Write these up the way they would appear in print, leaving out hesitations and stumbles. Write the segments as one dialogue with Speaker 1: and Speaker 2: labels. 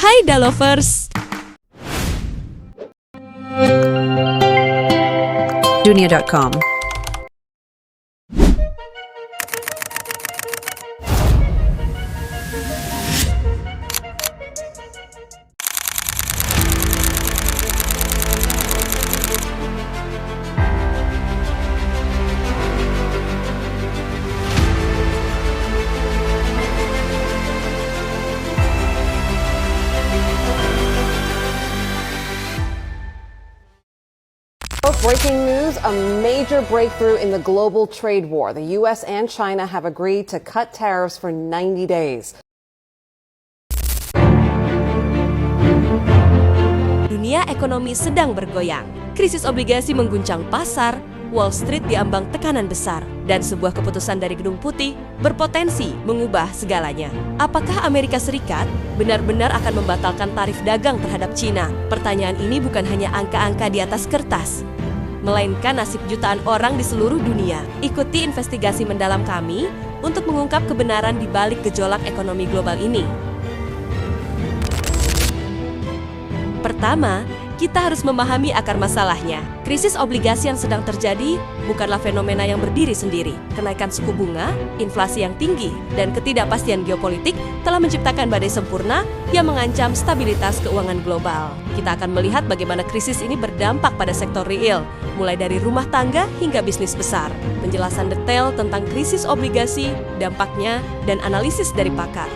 Speaker 1: Hai Dalovers!
Speaker 2: Dunia.com.
Speaker 3: Breaking news, a major breakthrough in the global trade war. The U.S. and China have agreed to cut tariffs for 90 days.
Speaker 1: Dunia ekonomi sedang bergoyang. Krisis obligasi mengguncang pasar, Wall Street diambang tekanan besar, dan sebuah keputusan dari Gedung Putih berpotensi mengubah segalanya. Apakah Amerika Serikat benar-benar akan membatalkan tarif dagang terhadap China? Pertanyaan ini bukan hanya angka-angka di atas kertas, melainkan nasib jutaan orang di seluruh dunia. Ikuti investigasi mendalam kami untuk mengungkap kebenaran di balik gejolak ekonomi global ini. Pertama, kita harus memahami akar masalahnya. Krisis obligasi yang sedang terjadi bukanlah fenomena yang berdiri sendiri. Kenaikan suku bunga, inflasi yang tinggi, dan ketidakpastian geopolitik telah menciptakan badai sempurna yang mengancam stabilitas keuangan global. Kita akan melihat bagaimana krisis ini berdampak pada sektor real, mulai dari rumah tangga hingga bisnis besar. Penjelasan detail tentang krisis obligasi, dampaknya, dan analisis dari pakar.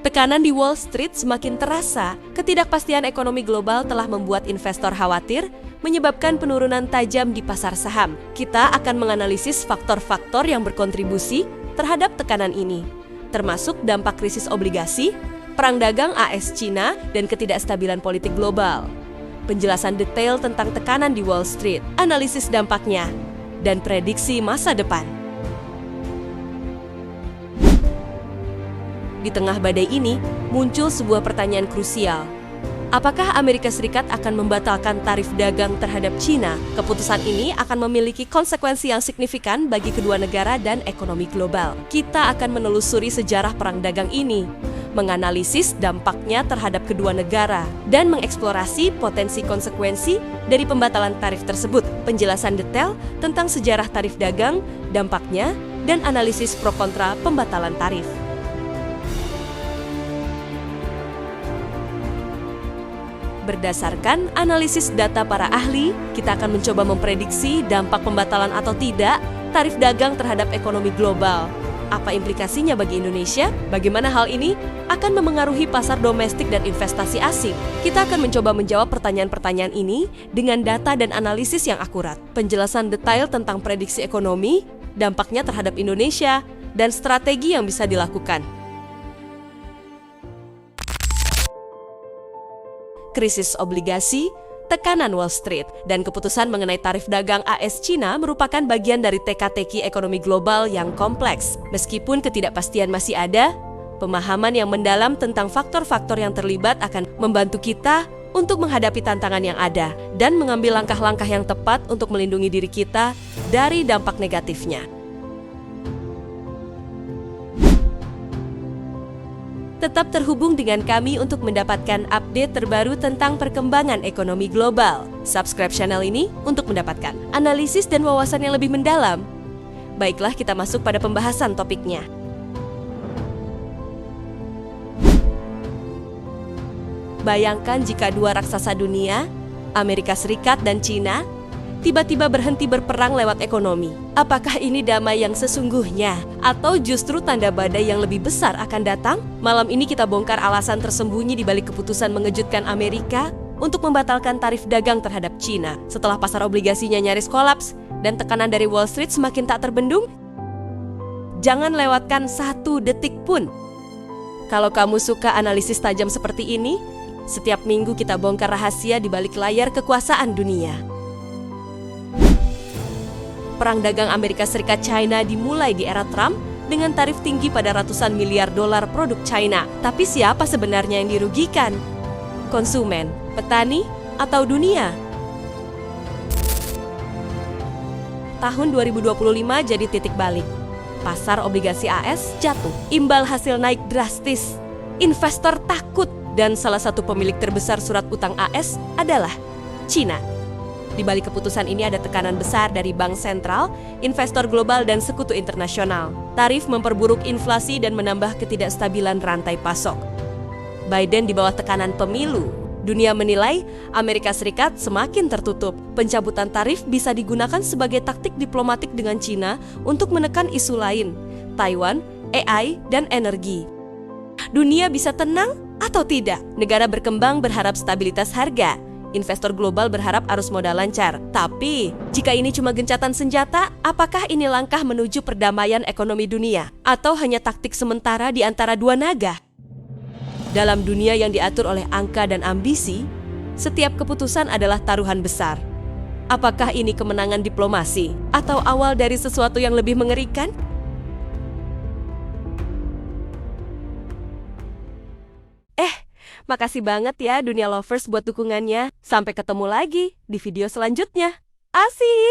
Speaker 1: Tekanan di Wall Street semakin terasa. Ketidakpastian ekonomi global telah membuat investor khawatir, menyebabkan penurunan tajam di pasar saham. Kita akan menganalisis faktor-faktor yang berkontribusi terhadap tekanan ini, termasuk dampak krisis obligasi, perang dagang AS-China, dan ketidakstabilan politik global. Penjelasan detail tentang tekanan di Wall Street, analisis dampaknya, dan prediksi masa depan. Di tengah badai ini, muncul sebuah pertanyaan krusial. Apakah Amerika Serikat akan membatalkan tarif dagang terhadap China? Keputusan ini akan memiliki konsekuensi yang signifikan bagi kedua negara dan ekonomi global. Kita akan menelusuri sejarah perang dagang ini, menganalisis dampaknya terhadap kedua negara, dan mengeksplorasi potensi konsekuensi dari pembatalan tarif tersebut. Penjelasan detail tentang sejarah tarif dagang, dampaknya, dan analisis pro kontra pembatalan tarif. Berdasarkan analisis data para ahli, kita akan mencoba memprediksi dampak pembatalan atau tidak tarif dagang terhadap ekonomi global. Apa implikasinya bagi Indonesia? Bagaimana hal ini akan memengaruhi pasar domestik dan investasi asing? Kita akan mencoba menjawab pertanyaan-pertanyaan ini dengan data dan analisis yang akurat. Penjelasan detail tentang prediksi ekonomi, dampaknya terhadap Indonesia, dan strategi yang bisa dilakukan. Krisis obligasi, tekanan Wall Street, dan keputusan mengenai tarif dagang AS-China merupakan bagian dari teka-teki ekonomi global yang kompleks. Meskipun ketidakpastian masih ada, pemahaman yang mendalam tentang faktor-faktor yang terlibat akan membantu kita untuk menghadapi tantangan yang ada dan mengambil langkah-langkah yang tepat untuk melindungi diri kita dari dampak negatifnya. Tetap terhubung dengan kami untuk mendapatkan update terbaru tentang perkembangan ekonomi global. Subscribe channel ini untuk mendapatkan analisis dan wawasan yang lebih mendalam. Baiklah, kita masuk pada pembahasan topiknya. Bayangkan jika dua raksasa dunia, Amerika Serikat dan China, tiba-tiba berhenti berperang lewat ekonomi. Apakah ini damai yang sesungguhnya? Atau justru tanda badai yang lebih besar akan datang? Malam ini kita bongkar alasan tersembunyi di balik keputusan mengejutkan Amerika untuk membatalkan tarif dagang terhadap China. Setelah pasar obligasinya nyaris kolaps dan tekanan dari Wall Street semakin tak terbendung? Jangan lewatkan satu detik pun. Kalau kamu suka analisis tajam seperti ini, setiap minggu kita bongkar rahasia di balik layar kekuasaan dunia. Perang dagang Amerika Serikat-China dimulai di era Trump dengan tarif tinggi pada ratusan miliar dolar produk China. Tapi siapa sebenarnya yang dirugikan? Konsumen, petani, atau dunia? Tahun 2025 jadi titik balik. Pasar obligasi AS jatuh, imbal hasil naik drastis. Investor takut dan salah satu pemilik terbesar surat utang AS adalah Cina. Di balik keputusan ini ada tekanan besar dari bank sentral, investor global, dan sekutu internasional. Tarif memperburuk inflasi dan menambah ketidakstabilan rantai pasok. Biden di bawah tekanan pemilu. Dunia menilai Amerika Serikat semakin tertutup. Pencabutan tarif bisa digunakan sebagai taktik diplomatik dengan Cina untuk menekan isu lain, Taiwan, AI, dan energi. Dunia bisa tenang atau tidak? Negara berkembang berharap stabilitas harga. Investor global berharap arus modal lancar. Tapi, jika ini cuma gencatan senjata, apakah ini langkah menuju perdamaian ekonomi dunia? Atau hanya taktik sementara di antara dua naga? Dalam dunia yang diatur oleh angka dan ambisi, setiap keputusan adalah taruhan besar. Apakah ini kemenangan diplomasi? Atau awal dari sesuatu yang lebih mengerikan? Makasih banget ya Dunia Lovers buat dukungannya. Sampai ketemu lagi di video selanjutnya. Asik!